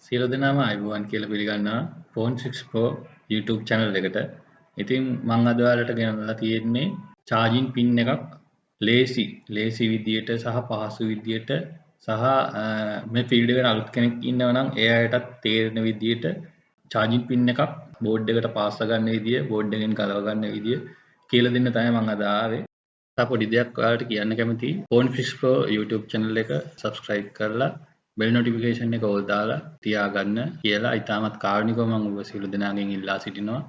සියලු දෙනාම අයිබෝවන් කියලා පිළිගන්නවා ෆෝන් 6 Pro YouTube channel එකට. ඉතින් මම අද ඔයාලට ගෙනල්ලා තියෙන්නේ charging pin එකක් ලේසි විදියට සහ පහසු විදියට සහ මේ ෆීල්ඩ් එකට අලුත් කෙනෙක් ඉන්නවා නම් ඒ අයටත් තේරෙන විදියට charging pin එකක් බෝඩ් එකට පාස් ගන්න විදිය, බෝඩ් එකෙන් ගලව ගන්න විදිය කියලා දෙන්න තමයි මම අද ආවේ. තා පොඩි දෙයක් ඔයාලට කියන්න කැමතියි. ෆෝන් 6 Pro YouTube channel එක subscribe කරලා බෙල් නොටිෆිකේෂන් එක ඕල් දාලා තියාගන්න කියලා ඉතාමත් කාරුණිකව මම ඔබ සියලු දෙනාගෙන් ඉල්ලා සිටිනවා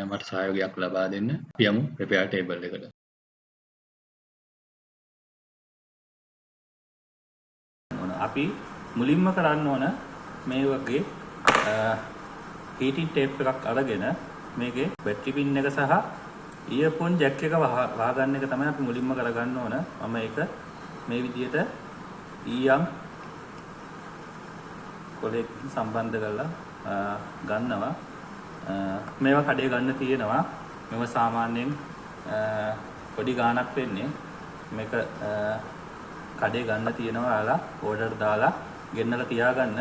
මට සහයෝගයක් ලබා දෙන්න. අපි යමු ප්‍රෙපෙයාර් ටේබල් එකට. අපි මුලින්ම කරන්න ඕන මේ වගේ හීටින් ටේප් එකක් අරගෙන මේකේ බැටරි පින් එක සහ ඉයර්ෆෝන් ජැක් එක වහගන්න එක තමයි අපි මුලින්ම කරගන්න ඕන. මම ඒක මේ විදිහට ඊයම් කොලෙක් සම්බන්ධ කරලා ගන්නවා. මේවා කඩේ ගන්න තියෙනවා. මේව සාමාන්‍යයෙන් පොඩි ගාණක් වෙන්නේ. මේක කඩේ ගන්න තියෙනවා. ඔයාලා ඕඩර් දාලා ගෙන්නලා තියාගන්න.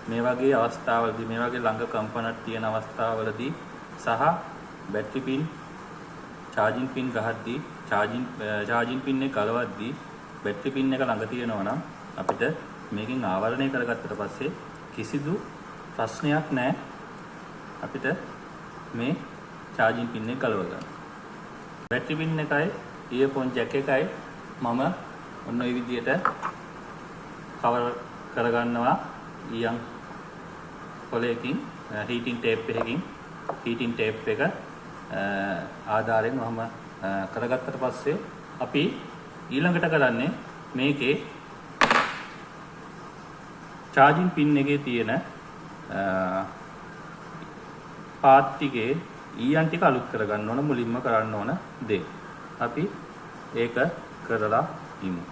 මේ වගේ අවස්ථාවලදී මේ වගේ ළඟ කම්පනක් තියෙන අවස්ථාවලදී සහ බැටරි පින් charging pin ගහද්දී charging pin එක ගලවද්දී බැටරි පින් එක ළඟ තියෙනවා නම් අපිට මේකෙන් ආවරණය කරගත්තට පස්සේ කිසිදු ප්‍රශ්නයක් නැහැ අපිට මේ charging pin එක ගලව ගන්න. බැටරි පින් එකයි earphone jack එකයි මම ඔන්න ඔය විදිහට කවර් කරගන්නවා ඊයන් කොලයකින් heating tape එකකින් heating tape එක ආධාරයෙන් මම කරගත්තට පස්සේ අපි ඊළඟට කරන්නේ මේකේ charging pin එකේ තියෙන පාත් ටිකේ ඊයන් ටික අලුත් කරගන්න ඕන මුලින්ම කරන්න ඕන දේ. අපි ඒක කරලා ඉමු.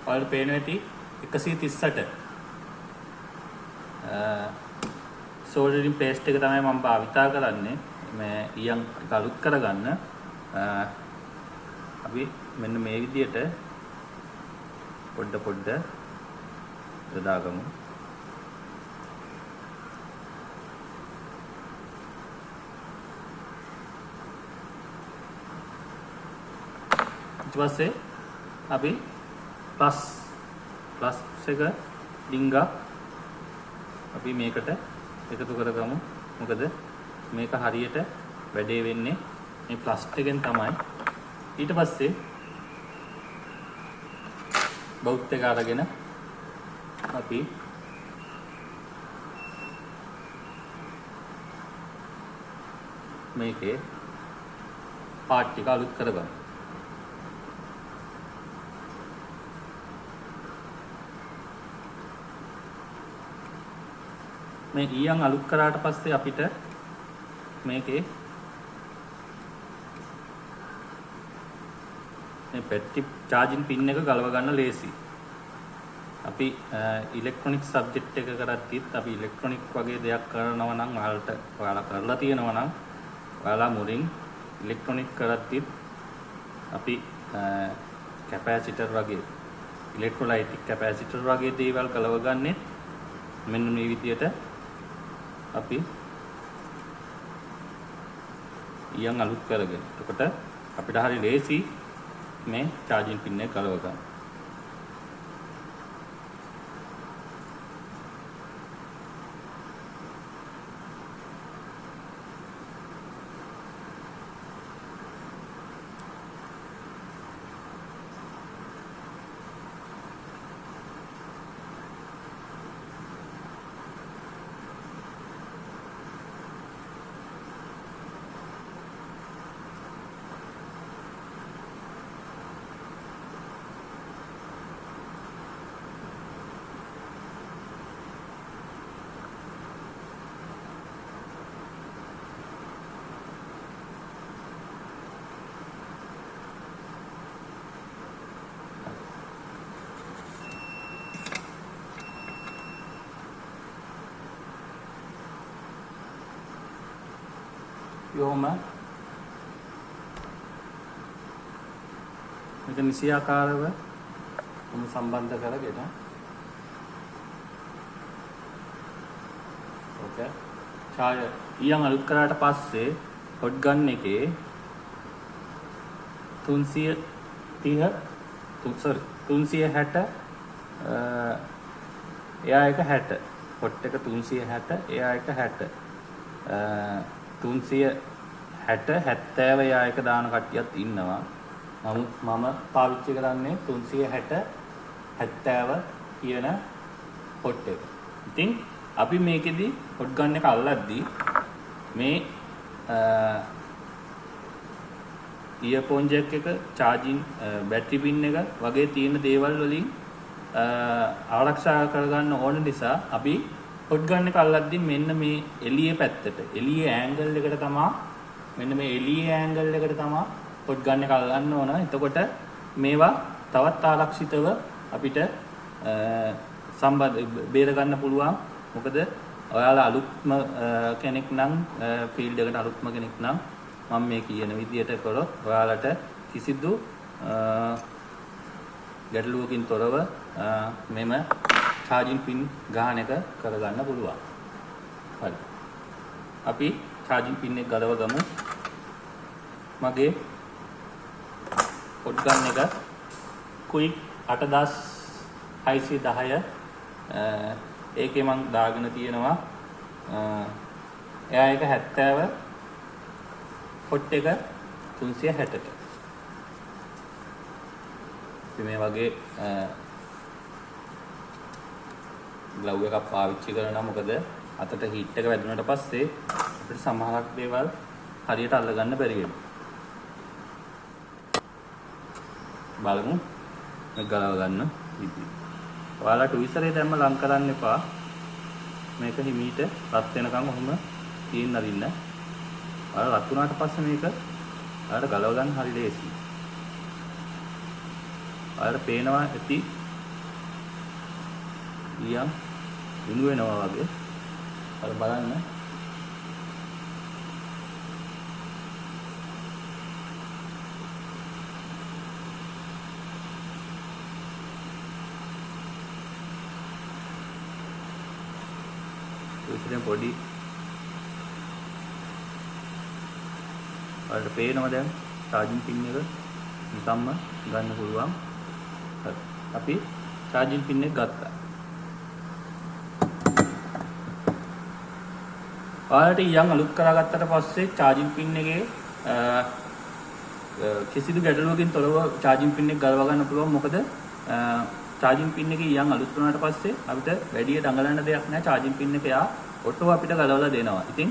ඔයාලට පේනවා ඇති 138 සෝල්ඩරින් පේස්ට් එක තමයි මම භාවිතා කරන්නේ මේ ඊයන් ටික අලුත් කරගන්න. අපි මෙන්න මේ විදිහට පොඩ යොදාගමු. ඊට පස්සේ අපි ප්ලස් එක ඩිංගා අපි මේකට එකතු කරගමු. මොකද මේක හරියට වැඩේ වෙන්නේ මේ ප්ලස් එකෙන් තමයි. ඊට පස්සේ බෞත් එක අරගෙන අපි මේකේ පාට් ටික අලුත් කරගමු. මේ ඊයන් අලුත් කරාට පස්සේ අපිට මේකේ මේ බැටරි charging pin එක ගලව ගන්න ලේසි. අපි ඉලෙක්ට්‍රොනික සබ්ජෙක්ට් එක කරද්දිත් අපි ඉලෙක්ට්‍රොනික වගේ දෙයක් කරනවා නම් ඔයාලා කරලා තියෙනවා නම් ඔයාලා මුලින් ඉලෙක්ට්‍රොනික කරද්දිත් අපි කැපැසිටර් වගේ ඉලෙක්ට්‍රොලයිටික් කැපැසිටර් වගේ දේවල් ගලව ගන්නෙ මෙන්න මේ විදියට අපි ඊයන් අලුත් කරගෙන. එතකොට අපිට හරි ලේසි මේ charging pin එක ගලව ගන්න. යොම මේක නිසියාකාරව සම්බන්ධ කරගෙන ඊයන් අලුත් කරාට පස්සේ හොට් ගන් එකේ 360 එයා එක 60 හොට් එක 360 එයා එක 60 360 70 එයා එක දාන කට්ටියත් ඉන්නවා. නමුත් මම පාවිච්චි කරන්නේ 360 70 කියන හොට් එක. ඉතින් අපි මේකෙදි හොට් ගන් එක අල්ලද්දී මේ ඉයර්ෆෝන් ජැක් එක charging බැටරි පින් එක වගේ තියෙන දේවල් වලින් ආරක්ෂා කරගන්න ඕන නිසා අපි හොට් ගන් එක අල්ලද්දී මෙන්න මේ එළියේ පැත්තට එළියේ ඇන්ගල් එකට තමයි මෙන්න මේ එළියේ ඇන්ගල් එකට තමයි හොට් ගන් එක අල්ලන්න ඕන. එතකොට මේවා තවත් ආරක්ෂිතව අපිට බේර ගන්න පුළුවන්. මොකද ඔයාලා අලුත්ම කෙනෙක් නම් ෆීල්ඩ් එකට අලුත්ම කෙනෙක් නම් මම මේ කියන විදියට කරොත් ඔයාලට කිසිදු ගැටලුවකින් තොරව මෙම charging pin ගාන එක කරගන්න පුළුවන්. හරි. අපි charging pin එක ගලව ගමු. මගේ හොට් ගන් එක quick 8610 ඒකේ මම දාගෙන තියෙනවා එයා එක 70 හොට් එක 360ට. ඉතින් මේ වගේ ග්ලව් එකක් පාවිච්චි කරනවා. මොකද අතට හීට් එක වැදුනට පස්සේ අපිට සමහරක් දේවල් හරියට අල්ලගන්න බැරි වෙනවා. බලමු මේක ගලව ගන්න විදිහ. ඔයාලා ට්විසරේ දැම්ම ලං කරන්න එපා. මේක හිමීට රත් වෙනකන් ඔහොම තියෙන්න අරින්න. ඔයාලා රත් වුණාට පස්සේ මේක ඔයාලට ගලව ගන්න හරි ලේසියි. ඔයාලට පේනවා ඇති ඊයම් දුණු වෙනවා වගේ. ඔයාලා බලන්න. ඉතින් පොඩි ඔයාලට පේනවා දැන් charging pin එක නිකම්ම ගන්න පුළුවන්. හරි. අපි charging pin එක ගත්තා. ඔයාලට ඊයන් අලුත් කරගත්තට පස්සේ charging pin එකේ කිසිදු ගැටලුවකින් තොරව charging pin එක ගලව ගන්න පුළුවන්. මොකද charging pin එකේ ඊයන් අලුත් වුණාට පස්සේ අපිට වැඩි දඟලන්න දෙයක් නැහැ. charging pin එක යා ඔටෝ අපිට ගලවලා දෙනවා. ඉතින්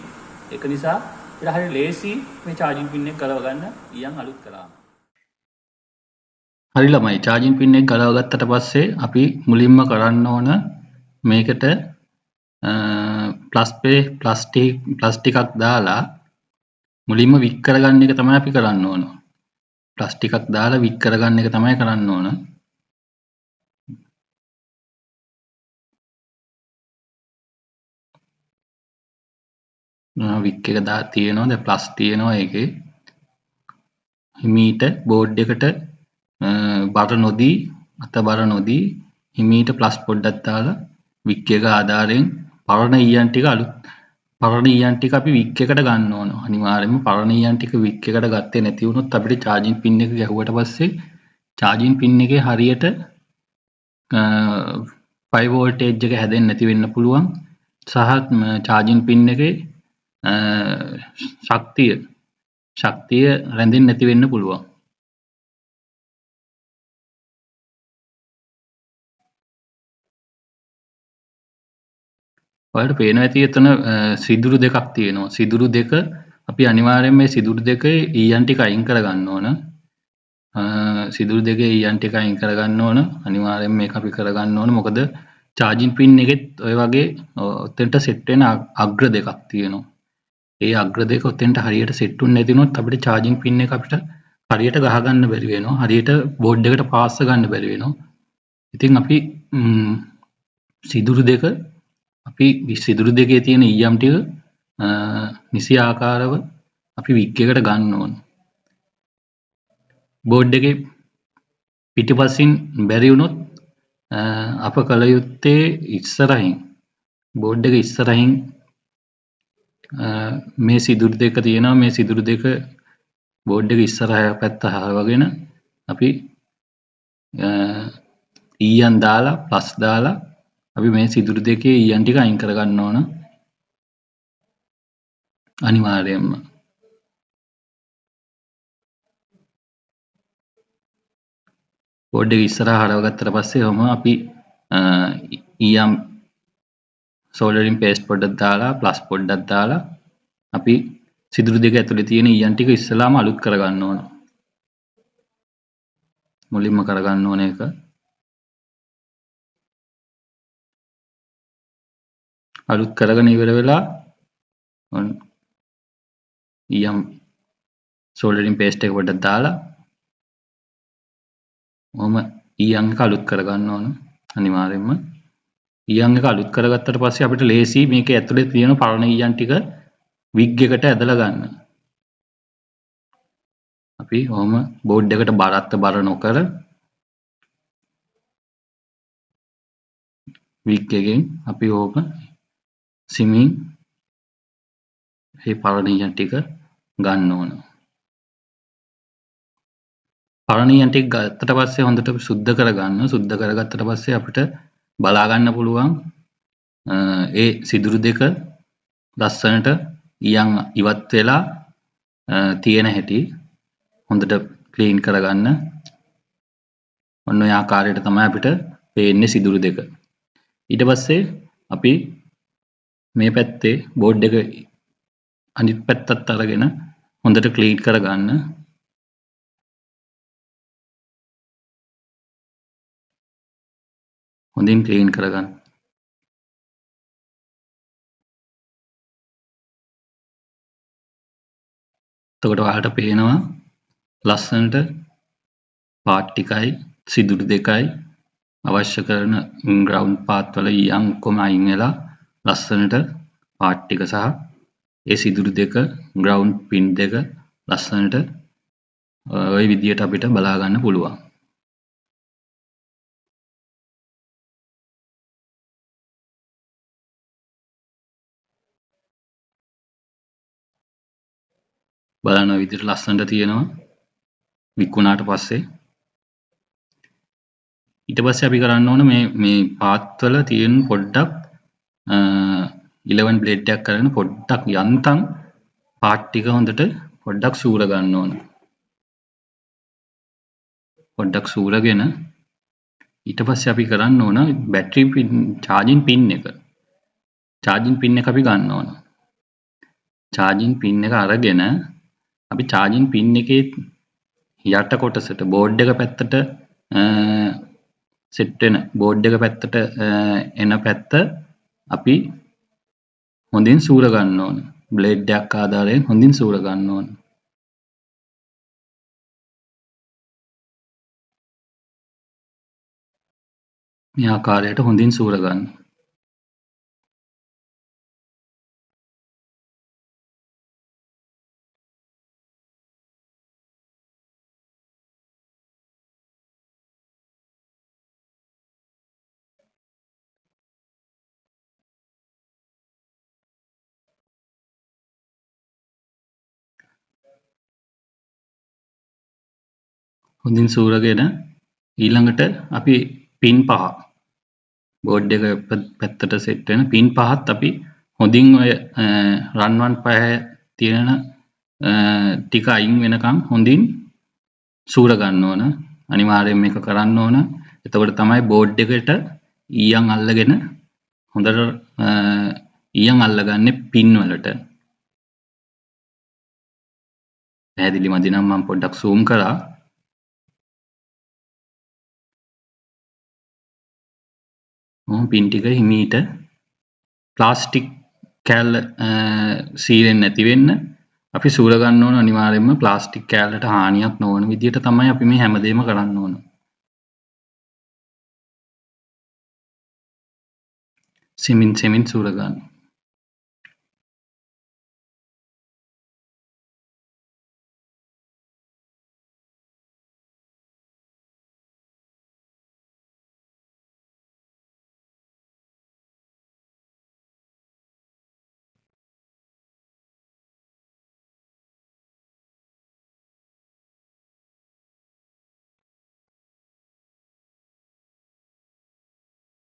ඒක නිසා අපිට හරිය ලේසි මේ charging pin එක ගලව ගන්න ඊයන් අලුත් කළාම. හරි ළමයි, charging pin එක ගලව ගත්තට පස්සේ අපි මුලින්ම කරන්න ඕන මේකට ප්ලස් ටිකක් දාලා මුලින්ම වික් කරගන්න එක තමයි අපි කරන්න ඕන. ප්ලස් ටිකක් දාලා වික් කරගන්න එක තමයි කරන්න ඕන. වික් එක දා තියෙනවා. දැන් ප්ලස් තියෙනවා ඒකේ. හිමීට බෝඩ් එකට බර නොදී අත බර නොදී හිමීට ප්ලස් පොඩ්ඩක් දාලා වික් එක ආධාරයෙන් පරණ ඊයන් ටික අපි වික් එකට ගන්න ඕන. අනිවාර්යයෙන්ම පරණ ඊයන් ටික වික් එකට ගත්තේ නැති වුණොත් අපිට charging pin එක ගැහුවට පස්සේ charging pin එකේ හරියට 5 voltage එක හැදෙන්නේ නැති වෙන්න පුළුවන්. සහ charging pin එකේ ශක්තිය රැඳෙන්නේ නැති වෙන්න පුළුවන්. ඔයාලට පේනවා ඇති එතන සිදුරු දෙකක් තියෙනවා. සිදුරු දෙක අපි අනිවාර්යයෙන් මේ සිදුරු දෙකේ ඊයන් ටික අයින් කරගන්න ඕන. සිදුරු දෙකේ ඊයන් ටික අයින් කරගන්න ඕන. අනිවාර්යයෙන් මේක අපි කරගන්න ඕන. මොකද charging pin එකෙත් ඔය වගේ ඔතෙන්ට සෙට් වෙන අග්‍ර දෙකක් තියෙනවා. ඒ අග්‍ර දෙක ඔතෙන්ට හරියට සෙට් වෙන්නේ නැති වුණොත් අපිට charging pin එක අපිට හරියට ගහ ගන්න බැරි වෙනවා. හරියට බෝඩ් එකට පාස් ගන්න බැරි වෙනවා. ඉතින් අපි සිදුරු දෙකේ තියෙන ඊයම් ටික නිසි ආකාරව අපි වික් එකට ගන්න ඕන. බෝඩ් එකේ පිටිපසින් බැරි වුණොත් අප කල යුත්තේ ඉස්සරහින් බෝඩ් එක ඉස්සරහින් මේ සිදුරු දෙක තියෙනවා. මේ සිදුරු දෙක බෝඩ් එක ඉස්සරහ පැත්ත හරවගෙන අපි ඊයන් දාලා ප්ලස් දාලා අපි මේ සිදුරු දෙකේ ඊයන් ටික අයින් කරගන්න ඕන අනිවාර්යයෙන්ම. බෝඩ් එක ඉස්සරහ හරවගත්තට පස්සේ ඔහොම අපි ඊයම් සෝල්ඩරින් පේස්ට් පොඩ්ඩක් දාලා ප්ලස් පොඩ්ඩක් දාලා අපි සිදුරු දෙක ඇතුලේ තියෙන ඊයන් ටික ඉස්සලාම අලුත් කරගන්න ඕන. මුලින්ම කරගන්න ඕන එක අලුත් කරගෙන ඉවර වෙලා ඊයම් සෝල්ඩරින් පේස්ට් එක පොඩ්ඩක් දාලා ඔහොම ඊයන් එක අලුත් කරගන්න ඕන අනිවාර්යයෙන්ම. ඊයන් එක අලුත් කරගත්තට පස්සේ අපිට ලේසි මේකේ ඇතුලේ තියෙන පරණ ඊයන් ටික විග් එකට ඇදලා ගන්න. අපි ඔහොම බෝඩ් එකට බරත් බර නොකර විග් එකෙන් අපි ඕක සිමින් මේ පරණ ඊයන් ටික ගන්න ඕන. පරණ ඊයන් ටික ගත්තට පස්සේ හොඳට සුද්ධ කරගන්න. සුද්ධ කරගත්තට පස්සේ අපිට බලා ගන්න පුළුවන් ඒ සිදුරු දෙක ලස්සනට ඊයන් ඉවත් වෙලා තියෙන හැටි හොඳට ක්ලීන් කරගන්න. ඔන්න ඔය ආකාරයට තමයි අපිට පේන්නේ සිදුරු දෙක. ඊට පස්සේ අපි මේ පැත්තේ බෝඩ් එක අනිත් පැත්තත් අරගෙන හොඳට ක්ලීන් කරගන්න. හොඳින් ක්ලීන් කරගන්න. එතකොට ඔයාලට පේනවා ලස්සනට පාට් ටිකයි සිදුරු දෙකයි අවශ්‍ය කරන ග්‍රවුන්ඩ් පාත් වල ඊයන් ඔක්කොම අයින් වෙලා ලස්සනට පාට් ටික සහ ඒ සිදුරු දෙක ග්‍රවුන්ඩ් පින් දෙක ලස්සනට ওই විදියට අපිට බලා ගන්න පුළුවන්. බලන්න ඔය විදියට ලස්සනට තියෙනවා විකුණාට පස්සේ. ඊට පස්සේ අපි කරන්න ඕන මේ පාත් වල තියෙන පොඩ්ඩක් 11 බ්ලේඩ් එකක් කරගෙන පොඩ්ඩක් යන්තම් පාට් ටික හොඳට පොඩ්ඩක් සූර ගන්න ඕන. පොඩ්ඩක් සූරගෙන ඊට පස්සේ අපි කරන්න ඕන බැටරි පින් charging pin එක. charging pin එක අපි ගන්න ඕන. charging pin එක අරගෙන අපි charging pin එකේ යට කොටසට බෝඩ් එක පැත්තට සෙට් වෙන බෝඩ් එක පැත්තට එන පැත්ත අපි හොඳින් සූර ගන්න ඕන. බ්ලේඩ් එකක් ආධාරයෙන් හොඳින් සූර ගන්න ඕන. මේ ආකාරයට හොඳින් සූර ගන්න. හොඳින් සූරගෙන ඊළඟට අපි පින් පහ බෝඩ් එක පැත්තට සෙට් වෙන පින් පහත් අපි හොඳින් ඔය රන් 1 පහ තියෙන ටික අයින් වෙනකන් හොඳින් සූර ගන්න ඕන. අනිවාර්යයෙන් මේක කරන්න ඕන. එතකොට තමයි බෝඩ් එකට ඊයන් අල්ලගෙන හොඳට ඊයන් අල්ලගන්නේ පින් වලට. පැහැදිලි මදි නම් මම පොඩ්ඩක් zoom කරා. පින් ටික හිමීට ප්ලාස්ටික් කෑල්ල සීලෙන්නේ නැති වෙන්න අපි සූර ගන්න ඕන. අනිවාර්යයෙන්ම ප්ලාස්ටික් කෑල්ලට හානියක් නොවන විදියට තමයි අපි මේ හැමදේම කරන්න ඕන. සිමින් සූර ගන්න.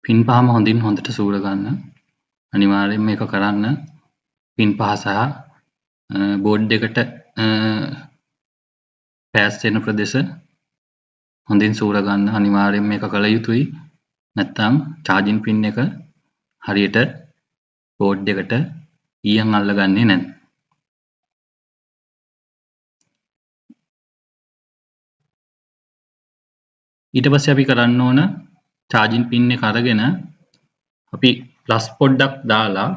පින් පහම හොඳට සූර ගන්න. අනිවාර්යෙන් මේක කරන්න. පින් පහ සහ බෝඩ් එකට පෑස් වෙන ප්‍රදේශ හොඳින් සූර ගන්න. අනිවාර්යෙන් මේක කළ යුතුයි. නැත්නම් charging pin එක හරියට බෝඩ් එකට ඊයන් අල්ලගන්නේ නැහැ. ඊට පස්සේ අපි කරන්න ඕන charging pin එක අරගෙන අපි ප්ලස් පොඩ්ඩක් දාලා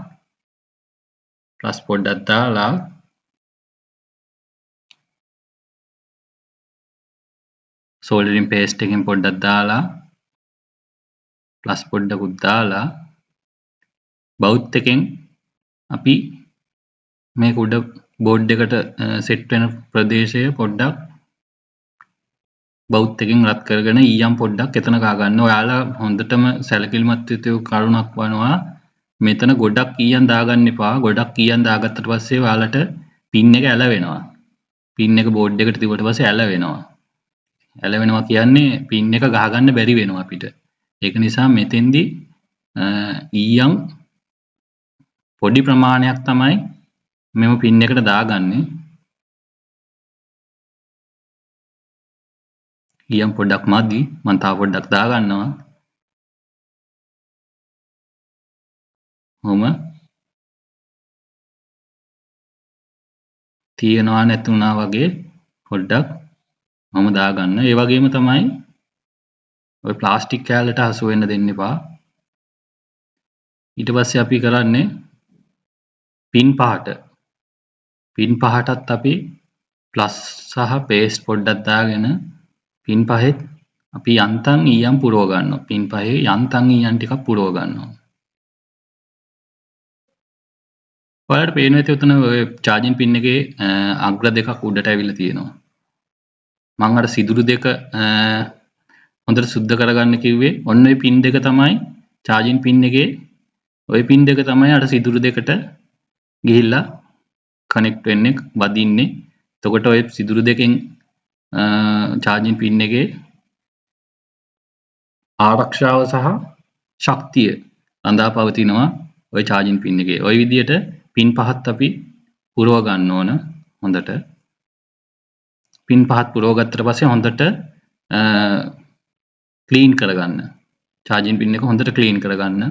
soldering paste එකෙන් පොඩ්ඩක් දාලා ප්ලස් පොඩ්ඩකුත් දාලා බවුත් එකෙන් අපි මේක උඩ බෝඩ් එකට සෙට් වෙන ප්‍රදේශය පොඩ්ඩක් බවුත් එකෙන් රත් කරගෙන ඊයම් පොඩ්ඩක් එතන ගා ගන්න. ඔයාලා හොඳටම සැලකිලිමත් යුතු කරුණක් වනවා මෙතන ගොඩක් ඊයම් දාගන්න එපා. ගොඩක් ඊයම් දාගත්තට පස්සේ ඔයාලට පින් එක ඇලවෙනවා. පින් එක බෝඩ් එකට තිබුවට පස්සේ ඇලවෙනවා. ඇලවෙනවා කියන්නේ පින් එක ගහගන්න බැරි වෙනවා අපිට. ඒක නිසා මෙතෙන්දි ඊයම් පොඩි ප්‍රමාණයක් තමයි මෙම පින් එකට දාගන්නේ. ඊයම් පොඩ්ඩක් මදි. මම තව පොඩ්ඩක් දාගන්නවා. ඔහොම තියෙනවා නැතුණා වගේ පොඩ්ඩක් මම දාගන්න. ඒ වගේම තමයි ඔය ප්ලාස්ටික් කෑල්ලට හසු වෙන්න දෙන්න එපා. ඊට පස්සේ අපි කරන්නේ පින් පහටත් අපි ප්ලස් සහ පේස්ට් පොඩ්ඩක් දාගෙන පින් පහෙත් අපි යන්තම් ඊයම් පුරව ගන්නවා. පින් පහේ යන්තම් ඊයම් ටිකක් පුරව ගන්නවා. ඔයාලට පේනවා ඇති උතන ඔය charging pin එකේ අග්‍ර දෙකක් උඩට ඇවිල්ලා තියෙනවා. මම අර සිදුරු දෙක හොඳට සුද්ධ කරගන්න කිව්වේ ඔන්න ඔය පින් දෙක තමයි charging pin එකේ ඔය පින් දෙක තමයි අර සිදුරු දෙකට ගිහිල්ලා කනෙක්ට් වෙන්නේ වදින්නේ. එතකොට ඔය සිදුරු දෙකෙන් charging pin එකේ ආරක්ෂාව සහ ශක්තිය රඳා පවතිනවා ඔය charging pin එකේ. ඔය විදිහට පින් පහත් අපි පුරව ගන්න ඕන හොඳට. පින් පහත් පුරව ගත්තට පස්සේ හොඳට ක්ලීන් කරගන්න. charging pin එක හොඳට ක්ලීන් කරගන්න.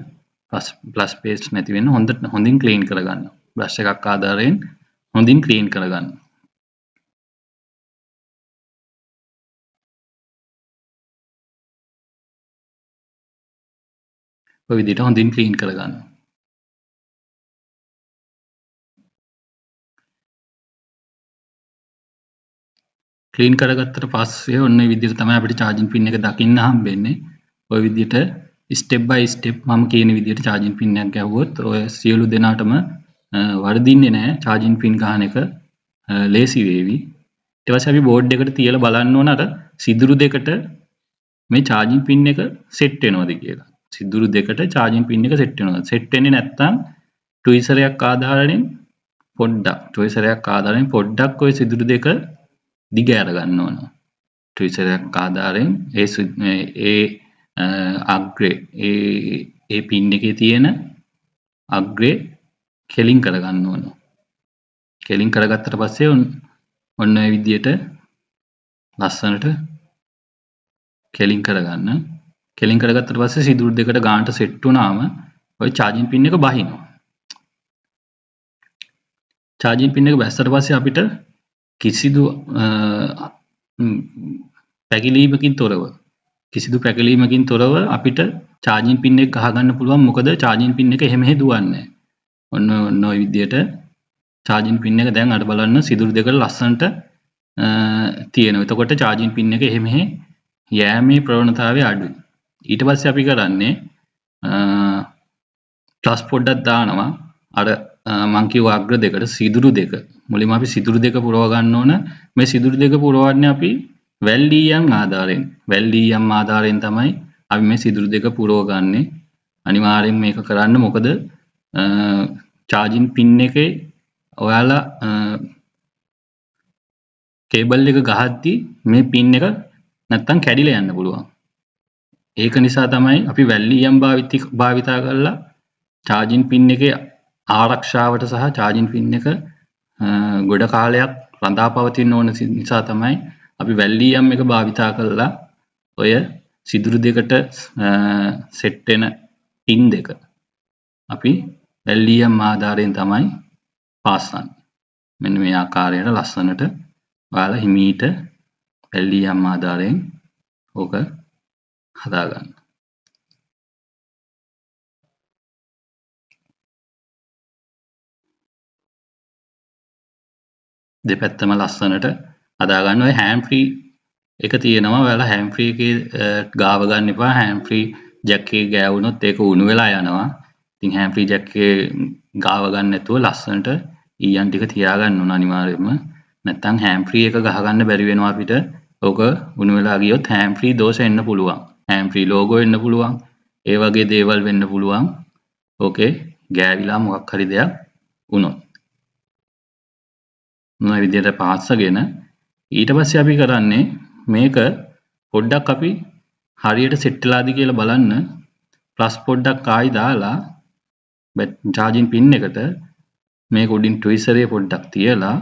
ප්ලස් පේස්ට් නැති වෙන්න හොඳින් ක්ලීන් කරගන්න. බ්‍රෂ් එකක් ආධාරයෙන් හොඳින් ක්ලීන් කරගන්න. ඔය විදිහට හොඳින් ක්ලීන් කරගන්න. ක්ලීන් කරගත්තට පස්සේ ඔන්න ඔය විදිහට තමයි අපිට charging pin එක දකින්න හම්බෙන්නේ. ඔය විදිහට step by step මම කියන විදිහට charging pin එකක් ගැහුවොත් ඔය සියලු දෙනාටම වරදින්නේ නැහැ. charging pin ගහන එක ලේසි වේවි. ඊට පස්සේ අපි බෝඩ් එකට තියලා බලන්න ඕන අර සිදුරු දෙකට මේ charging pin එක සෙට් වෙනවද කියලා. සිදුරු දෙකට charging pin එක සෙට් වෙනවද? සෙට් වෙන්නේ නැත්නම් ට්විසරයක් ආධාරයෙන් පොඩ්ඩක් ඔය සිදුරු දෙක දිග අර ගන්න ඕන. ට්විසරයක් ආධාරයෙන් ඒ අග්‍රේ ඒ පින් එකේ තියෙන අග්‍රේ කෙලින් කරගන්න ඕන. කෙලින් කරගත්තට පස්සේ ඔන්න ඔය විදිහට ලස්සනට කෙලින් කරගන්න. කෙලින් කරගත්තට පස්සේ සිදුරු දෙකට ගානට සෙට් වුණාම ඔය charging pin එක බහිනවා. charging pin එක බැස්සට පස්සේ අපිට කිසිදු පැකිලීමකින් තොරව අපිට charging pin එක ගහගන්න පුළුවන්. මොකද charging pin එක එහෙම දුවන්නේ. ඔන්න ඔය විදිහට charging pin එක දැන් අර බලන්න සිදුරු දෙකට ලස්සනට තියෙනවා. එතකොට charging pin එක එහෙම යෑමේ ප්‍රවණතාවය අඩුයි. ඊට පස්සේ අපි කරන්නේ ප්ලස් පොඩ්ඩක් දානවා. අර මං කිව්ව අග්‍ර දෙකට සිදුරු දෙක. මුලින්ම අපි සිදුරු දෙක පුරව ගන්න ඕන. මේ සිදුරු දෙක පුරවන්නේ අපි වැල් ඊයම් ආධාරයෙන් තමයි අපි මේ සිදුරු දෙක පුරව ගන්නෙ. අනිවාර්යෙන් මේක කරන්න. මොකද charging pin එකේ ඔයාලා කේබල් එක ගහද්දි මේ පින් එක නැත්තම් කැඩිලා යන්න පුළුවන්. ඒක නිසා තමයි අපි වැල්ලියම් භාවිතා කරලා චාර්ජින් පින් එකේ ආරක්ෂාවට සහ චාර්ජින් පින් එක ගොඩ කාලයක් රඳා පවතින්න ඕන නිසා තමයි අපි වැල්ලියම් එක භාවිතා කරලා ඔය සිදුරු දෙකට සෙට් වෙන පින් දෙක අපි වැල්ලියම් ආධාරයෙන් තමයි පාස්සන්නේ. මෙන්න මේ ආකාරයට ලස්සනට ඔයාලා හිමීට වැල්ලියම් ආධාරයෙන් ඕක හදාගන්න. දෙපැත්තම ලස්සනට හදාගන්න. ඔය හෑන්ඩ් ෆ්‍රී එක තියෙනවා. ඔයාලා හෑන්ඩ් ෆ්‍රී එකේ ගාව ගන්න එපා. හෑන්ඩ් ෆ්‍රී ජැක් එකේ ගෑවුනොත් ඒක උණු වෙලා යනවා. ඉතින් හෑන්ඩ් ෆ්‍රී ජැක් එකේ ගාව ගන්න නැතුව ලස්සනට ඊයන් ටික තියාගන්න ඕන අනිවාර්යයෙන්ම. නැත්නම් හෑන්ඩ් ෆ්‍රී එක ගහගන්න බැරි වෙනවා අපිට. ඕක උණු වෙලා ගියොත් හෑන්ඩ් ෆ්‍රී දෝෂ එන්න පුළුවන්. හෑන්ඩ් ෆ්‍රී ලෝගෝ එන්න පුළුවන්. ඒ වගේ දේවල් වෙන්න පුළුවන්. ඕකේ ගෑවිලා මොකක් හරි දෙයක් වුණොත්. මේ විදිහට පාස්සගෙන ඊට පස්සේ අපි කරන්නේ මේක පොඩ්ඩක් අපි හරියට සෙට් වෙලාද කියලා බලන්න ප්ලස් පොඩ්ඩක් ආයි දාලා චාර්ජින් පින් එකට මේක උඩින් ට්විසරේ පොඩ්ඩක් තියලා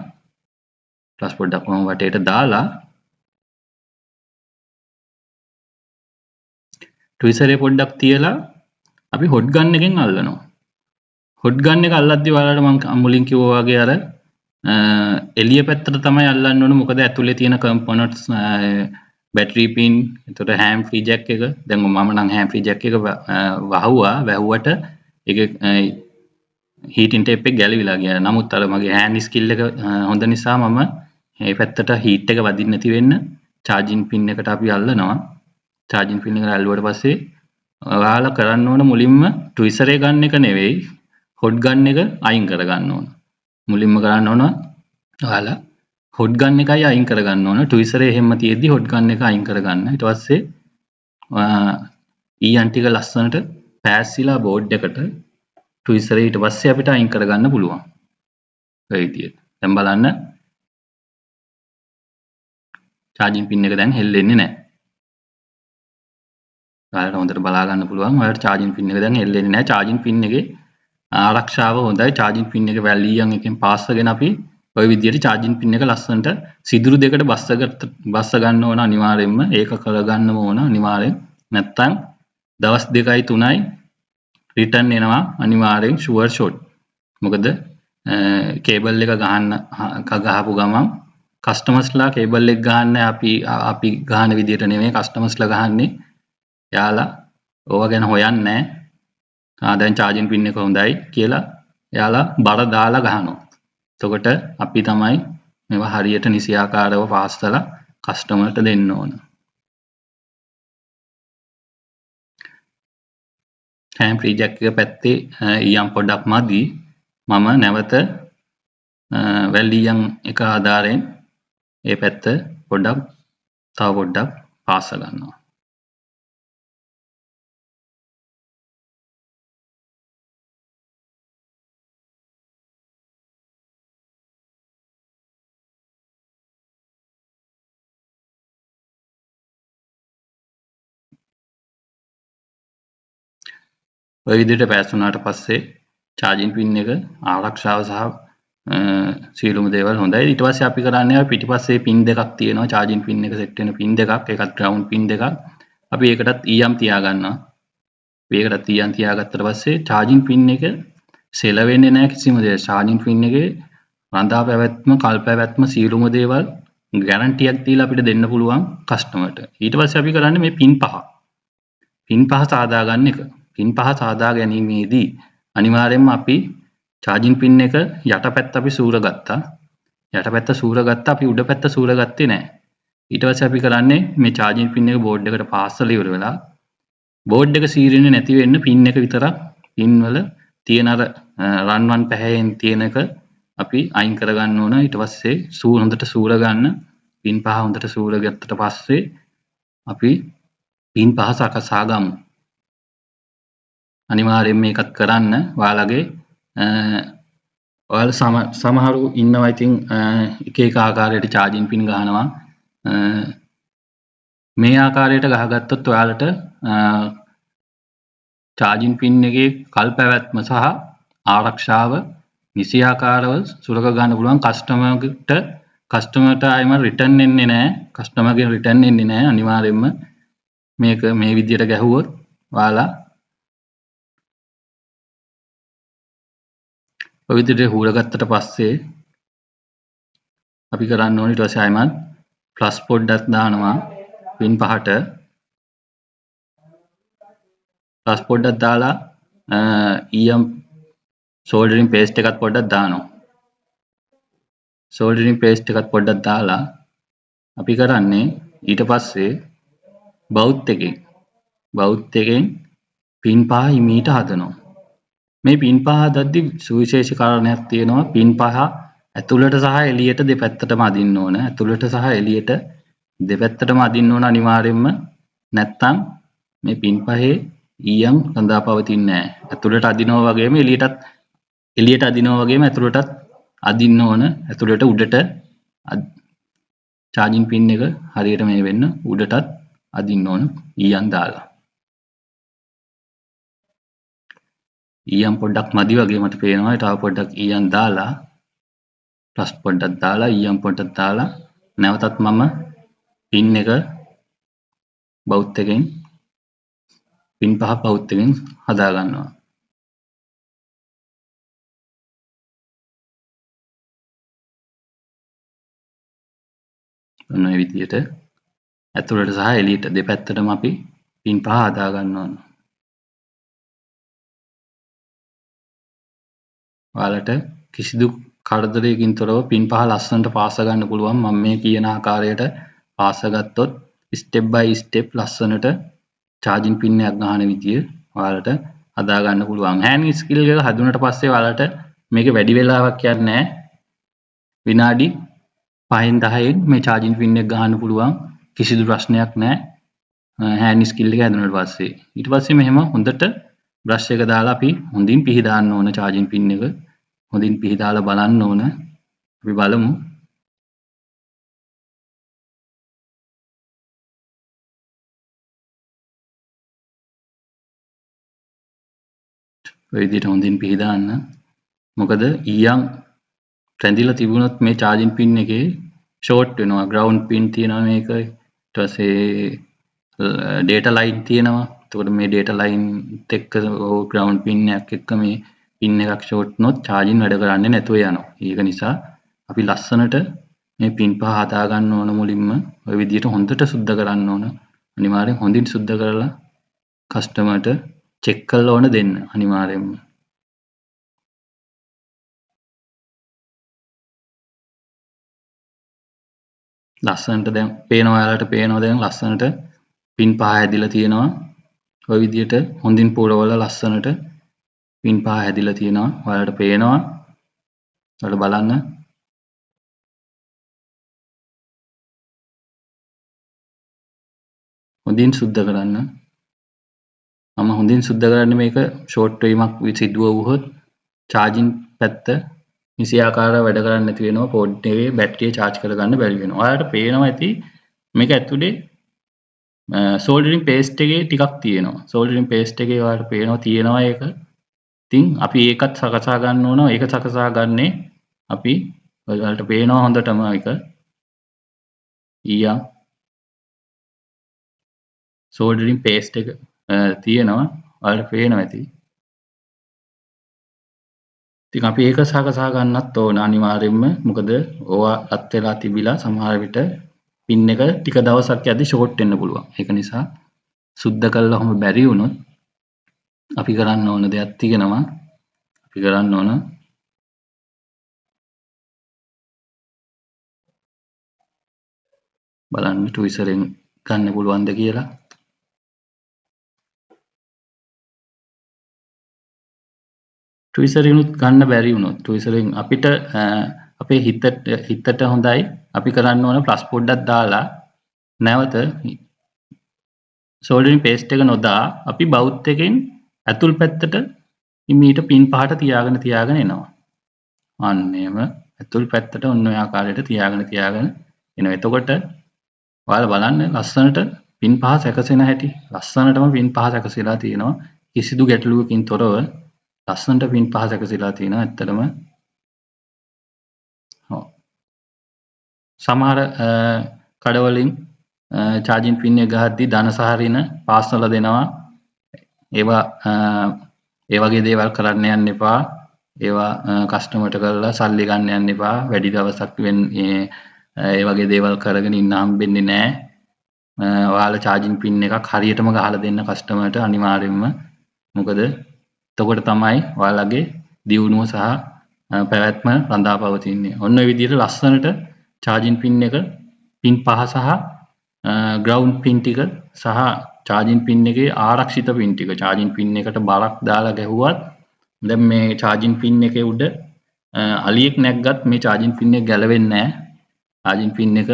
ප්ලස් පොඩ්ඩක් වම් වටේට දාලා ට්විසරේ පොඩ්ඩක් තියලා අපි හොට් ගන් එකෙන් අල්ලනවා. හොට් ගන් එක අල්ලද්දි ඔයාලට මම මුලින් කිව්වා වගේ අර එළිය පැත්තට තමයි අල්ලන්න ඕනේ. මොකද ඇතුලේ තියෙන කම්පොනන්ට්ස් බැටරි පින්, එතකොට හෑන්ඩ් ෆ්‍රී ජැක් එක. දැන් මම නම් හෑන්ඩ් ෆ්‍රී ජැක් එක වැහුවට ඒක හීටින් ටේප් එක ගැලවිලා ගියා. නමුත් අර මගේ හෑන්ඩ් ස්කිල් එක හොඳ නිසා මම මේ පැත්තට හීට් එක වදින්න නැති වෙන්න චාර්ජින් පින් එකට අපි අල්ලනවා. චාර්ජින් පින් එක අල්ලුවට පස්සේ ඔයාලා කරන්න ඕන මුලින්ම ට්විසරේ ගන්න එක නෙවෙයි හොට් ගන් එක අයින් කරගන්න ඕන. මුලින්ම කරන්න ඕන ඔයාලා හොට් ගන් එකයි අයින් කරගන්න ඕන. ට්විසරේ එහෙම තියෙද්දි හොට් ගන් එක අයින් කරගන්න. ඊට පස්සේ ඊයන් ටික ලස්සනට පෑස්සිලා බෝඩ් එකට ට්විසරේ ඊට පස්සේ අපිට අයින් කරගන්න පුළුවන්. ඔය විදියට. දැන් බලන්න චාර්ජින් පින් එක දැන් හෙල්ලෙන්නේ නැහැ. ඔයාලට හොඳට බලා ගන්න පුළුවන්. ඔයාලට චාර්ජින් පින් එක දැන් හෙල්ලෙන්නේ නැහැ. චාර්ජින් පින් එකේ ආරක්ෂාව හොඳයි. චාර්ජින් පින් එක වැල්ලියන් එකෙන් පාස්සගෙන අපි ඔය විදියට චාර්ජින් පින් එක ලස්සනට සිදුරු දෙකට බස්ස ගන්න ඕන අනිවාර්යෙන්ම. ඒක කරගන්නම ඕන අනිවාර්යෙන්. නැත්තම් දවස් 2යි 3යි රිටර්න් එනවා අනිවාර්යෙන් ෂුවර් ෂොට්. මොකද කේබල් එක ගහපු ගමන් කස්ටමර්ස්ලා කේබල් එක ගහන්නේ අපි ගහන විදියට නෙමෙයි කස්ටමර්ස්ලා ගහන්නේ. යාලා ඕවා ගැන හොයන්නේ නැහැ. දැන් චාර්ජින් පින් එක හොඳයි කියලා යාලා බර දාලා ගහනවා. එතකොට අපි තමයි මේවා හරියට නිසියාකාරව පාස්සලා කස්ටමර්ට දෙන්න ඕන. හෑන්ඩ් ෆ්‍රී ජැක් එක පැත්තේ ඊයම් පොඩ්ඩක් මදි. මම නැවත වැල්ලියම් එක ආධාරයෙන් ඒ පැත්ත පොඩ්ඩක් තව පොඩ්ඩක් පාස්ස ගන්නවා. ඔය විදිහට පැස්සුනාට පස්සේ චාර්ජින් පින් එක ආරක්ෂාව සහ සියලුම දේවල් හොඳයි. ඊට පස්සේ අපි කරන්නේ පිටිපස්සේ පින් දෙකක් තියෙනවා. චාර්ජින් පින් එක සෙට් වෙන පින් දෙකක්. ඒකත් ග්‍රවුන්ඩ් පින් දෙකක්. අපි ඒකටත් ඊයම් තියා ගන්නවා. ඒකටත් ඊයම් තියාගත්තට පස්සේ චාර්ජින් පින් එක සෙල වෙන්නේ නැහැ කිසිම දෙයක්. චාර්ජින් පින් එකේ රඳා පැවැත්ම, කල් පැවැත්ම සියලුම දේවල් ගැරන්ටියක් දීලා අපිට දෙන්න පුළුවන් කස්ටමර්ට. ඊට පස්සේ අපි කරන්නේ මේ පින් පහ. පින් පහ සාදා ගන්න එක. පින් පහ සාදා ගැනීමේදී අනිවාර්යයෙන්ම අපි චාර්ජින් පින් එක යටපැත්ත අපි සූරගත්තා. යටපැත්ත සූරගත්තා. අපි උඩ පැත්ත සූරගත්තේ නැහැ. ඊට පස්සේ අපි කරන්නේ මේ චාර්ජින් පින් එක බෝඩ් එකට පාස්සලා ඉවර වෙලා බෝඩ් එක සීරෙන්නේ නැති වෙන්න පින් එක විතරක් පින් වල තියෙන අර රන් වන් පැහැයෙන් තියෙන එක අපි අයින් කරගන්න ඕන. ඊට පස්සේ හොඳට සූර ගන්න. පින් පහ හොඳට සූර ගත්තට පස්සේ අපි පින් පහ සකසා ගමු. අනිවාර්යයෙන් මේකත් කරන්න. ඔයාලගේ ඔයාලා සමහරු ඉන්නවා ඉතින් එක එක ආකාරයට චාර්ජින් පින් ගහනවා. මේ ආකාරයට ගහගත්තොත් ඔයාලට චාර්ජින් පින් එකේ කල් පැවැත්ම සහ ආරක්ෂාව නිසියාකාරව සුරක ගන්න පුළුවන්. කස්ටමර්ට ආයෙම රිටර්න් එන්නේ නැහැ. කස්ටමර්ගෙන් රිටර්න් එන්නේ නැහැ. අනිවාර්යයෙන්ම මේක මේ විදියට ගැහුවොත් ඔයාලා ඔය විදියට හුරගත්තට පස්සේ අපි කරන්න ඕනේ ඊට පස්සේ ආයෙමත් ප්ලස් පොඩ්ඩක් දානවා පින් පහට. ප්ලස් පොඩ්ඩක් දාලා EM සෝල්ඩරින් පේස්ට් එකත් පොඩ්ඩක් දානවා. සෝල්ඩරින් පේස්ට් එකත් පොඩ්ඩක් දාලා අපි කරන්නේ ඊට පස්සේ බවුත් එකෙන් පින් පහ හිමීට හදනවා. මේ පින් පහ හදද්දි සුවිශේෂී කාරණයක් තියෙනවා. පින් පහ ඇතුළට සහ එළියට දෙපැත්තටම අදින්න ඕන. ඇතුළට සහ එළියට දෙපැත්තටම අදින්න ඕන අනිවාර්යයෙන්ම. නැත්තම් මේ පින් පහේ ඊයම් සඳහා පවතින්නේ නැහැ. ඇතුළට අදිනවා වගේම එළියට අදිනවා වගේම ඇතුළටත් අදින්න ඕන. ඇතුළට උඩට චාර්ජින් පින් එක හරියට මේ වෙන්න උඩටත් අදින්න ඕන ඊයම් දාලා. ඊයම් පොඩ්ඩක් මදි වගේ මට පේනවා. තව පොඩ්ඩක් ඊයම් දාලා ප්ලස් පොඩ්ඩක් දාලා ඊයම් පොඩ්ඩක් දාලා නැවතත් මම පින් එක බවුත් එකෙන් පින් පහ බවුත් එකෙන් හදා ගන්නවා. ඔන්න ඔය විදියට ඇතුළට සහ එළියට දෙපැත්තටම අපි පින් පහ හදා ගන්න ඕන. ඔයාලට කිසිදු කරදරයකින් තොරව පින් පහ ලස්සනට පාස ගන්න පුළුවන්. මම මේ කියන ආකාරයට පාස ගත්තොත් ස්ටෙප් බයි ස්ටෙප් ලස්සනට චාර්ජින් පින් එකක් ගන්න විදිය ඔයාලට හදා ගන්න පුළුවන්. හෑන්ඩ් ස්කිල් එක හදුනට පස්සේ ඔයාලට මේක වැඩි වෙලාවක් යන්නේ නැහැ. විනාඩි 5න් 10න් මේ චාර්ජින් පින් එක ගන්න පුළුවන්. කිසිදු ප්‍රශ්නයක් නැහැ. හෑන්ඩ් ස්කිල් එක හදුනට පස්සේ. ඊට පස්සේ මෙහෙම හොඳට බ්‍රෂ් එක දාලා අපි හොඳින් පිහදාන්න ඕන චාර්ජින් පින් එක. හොඳින් පිහදාලා බලන්න ඕන. අපි බලමු. ඔය විදිහට හොඳින් පිහදාන්න. මොකද ඊයම් රැඳිලා තිබුණොත් මේ චාර්ජින් පින් එකේ ෂෝට් වෙනවා. ග්‍රවුන්ඩ් පින් තියෙනවා මේක. ඊට පස්සේ ඩේටා ලයින් තියෙනවා. එතකොට මේ ඩේටා ලයින්ත් එක්ක ග්‍රවුන්ඩ් පින් එකක් එක්ක මේ පින් එකක් ෂෝට් වුණොත් චාර්ජින් වැඩ කරන්නේ නැතුව යනවා. ඒක නිසා අපි ලස්සනට මේ පින් පහ හදා ගන්න ඕන මුලින්ම. ඔය විදිහට හොඳට සුද්ධ කරන්න ඕන. අනිවාර්යෙන් හොඳින් සුද්ධ කරලා කස්ටමර්ට චෙක් කරලා ඕන දෙන්න අනිවාර්යෙන්ම. ලස්සනට දැන් පේනවා. ඔයාලට පේනවා දැන් ලස්සනට පින් පහ හැදිලා තියෙනවා. ඔය විදිහට හොඳින් පුරවලා ලස්සනට පින් පහ හැදිලා තියෙනවා. ඔයාලට පේනවා. ඔයාලට බලන්න. හොඳින් සුද්ධ කරන්න. මම හොඳින් සුද්ධ කරන්නේ මේක ෂෝට් වීමක් සිදුව වුවහොත් චාර්ජින් පැත්ත නිසියාකාරව වැඩ කරන්නේ නැති වෙනවා. පොඩ් එකේ බැටරිය charge කරගන්න බැරි වෙනවා. ඔයාලට පේනවා ඇති මේක ඇතුලේ සෝල්ඩරින් පේස්ට් එකේ ටිකක් තියෙනවා. සෝල්ඩරින් පේස්ට් එකේ ඔයාලට පේනවා තියෙනවා ඒක. ඉතින් අපි ඒකත් සකසා ගන්න ඕන. ඒක සකසා ගන්නේ අපි ඔයාලට පේනවා හොඳටම ඒක. ඊයම් සෝල්ඩරින් පේස්ට් එක තියෙනවා. ඔයාලට පේනවා ඇති. ඉතින් අපි ඒක සකසා ගන්නත් ඕන අනිවාර්යයෙන්ම. මොකද ඕවා රත් වෙලා තිබිලා සමහර විට පින් එක ටික දවසක් යද්දි ෂෝට් වෙන්න පුළුවන්. ඒක නිසා සුද්ධ කළා ඔහොම බැරි වුණොත් අපි කරන්න ඕන දෙයක් තියෙනවා. අපි කරන්න ඕන බලන්න ට්විසරෙන් ගන්න පුළුවන්ද කියලා. ට්විසරෙනුත් ගන්න බැරි වුණොත් ට්විසරෙන් අපිට අපේ හිතට හොඳයි. අපි කරන්න ඕන ප්ලස් පොඩ්ඩක් දාලා නැවත සෝල්ඩරින් පේස්ට් එක නොදා අපි බවුත් එකෙන් ඇතුල් පැත්තට හිමීට පින් පහට තියාගෙන එනවා. අන්න එහෙම ඇතුල් පැත්තට ඔන්න ඔය ආකාරයට තියාගෙන එනවා. එතකොට ඔයාලා බලන්න ලස්සනට පින් පහ සැකසෙන හැටි ලස්සනටම පින් පහ සැකසීලා තියෙනවා. කිසිදු ගැටලුවකින් තොරව ලස්සනට පින් පහ සැකසීලා තියෙනවා ඇත්තටම. ඔව්. සමහර කඩවලින් charging pin එක ගහද්දී ධන සහ ඍණ පාස්වල දෙනවා. ඒවා ඒ වගේ දේවල් කරන්න යන්න එපා. ඒවා කස්ටමර්ට කරලා සල්ලි ගන්න යන්න එපා. වැඩි දවසක් ඒ වගේ දේවල් කරගෙන ඉන්න හම්බෙන්නේ නැහැ. ඔයාලා charging pin එකක් හරියටම ගහලා දෙන්න කස්ටමර්ට අනිවාර්යයෙන්ම. මොකද එතකොට තමයි ඔයාලගේ දියුණුව සහ පැවැත්ම රඳා පවතින්නේ. ඔන්න ඔය විදිහට ලස්සනට charging pin එක පින් 5 සහ ground pin ටික සහ charging pin එකේ ආරක්ෂිත pin ටික charging pin එකට බලක් දාලා ගැහුවත් දැන් මේ charging pin එකේ උඩ අලියෙක් නැග්ගත් මේ charging pin එක ගැලවෙන්නේ නැහැ. charging pin එක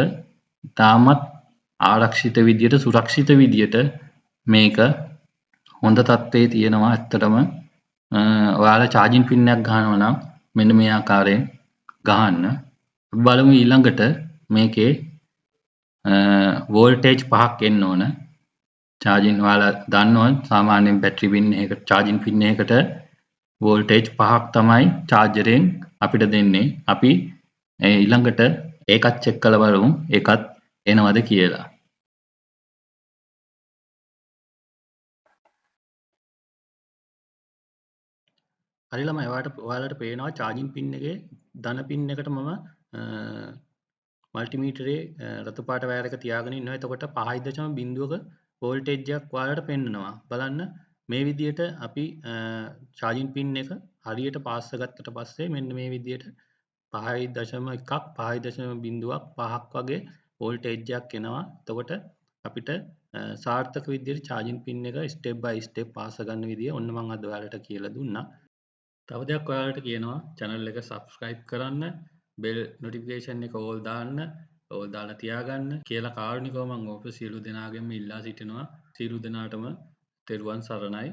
තාමත් ආරක්ෂිත විදියට සුරක්ෂිත විදියට මේක හොඳ තත්ත්වයේ තියෙනවා. ඇත්තටම ඔයාලා charging pin එකක් ගහනවා නම් මෙන්න මේ ආකාරයෙන් ගහන්න. බලමු ඊළඟට මේකේ වෝල්ටේජ් 5ක් එන්න ඕන. charging ඔයාලා දන්නවා සාමාන්‍යයෙන් බැටරි පින් එකකට charging pin එකකට වෝල්ටේජ් 5ක් තමයි chargerෙන් අපිට දෙන්නේ. අපි ඊළඟට ඒකත් චෙක් කරලා බලමු ඒකත් එනවද කියලා. හරි ළමයි ඔයාලට පේනවා charging pin එකේ ධන pin එකට මම මල්ටිමීටරේ රතු පාට වයර් එක තියාගෙන ඉන්නවා. එතකොට 5.0ක වෝල්ටේජ් එකක් ඔයාලට පෙන්නනවා. බලන්න මේ විදිහට අපි charging pin එක හරියට පාස් ගත්තට පස්සේ මෙන්න මේ විදිහට 5.1ක් 5.0ක් 5ක් වගේ වෝල්ටේජ් එකක් එනවා. එතකොට අපිට සාර්ථක විදිහට charging pin එක step by step පාස ගන්න විදිය ඔන්න මම අද ඔයාලට කියලා දුන්නා. තව දෙයක් ඔයාලට කියනවා channel එක subscribe කරන්න, bell notification එක all දාන්න, all දාලා තියාගන්න කියලා කාරුණිකව මම ඔබ සියලු දෙනාගෙන්ම ඉල්ලා සිටිනවා. සියලු දෙනාටම තෙරුවන් සරණයි.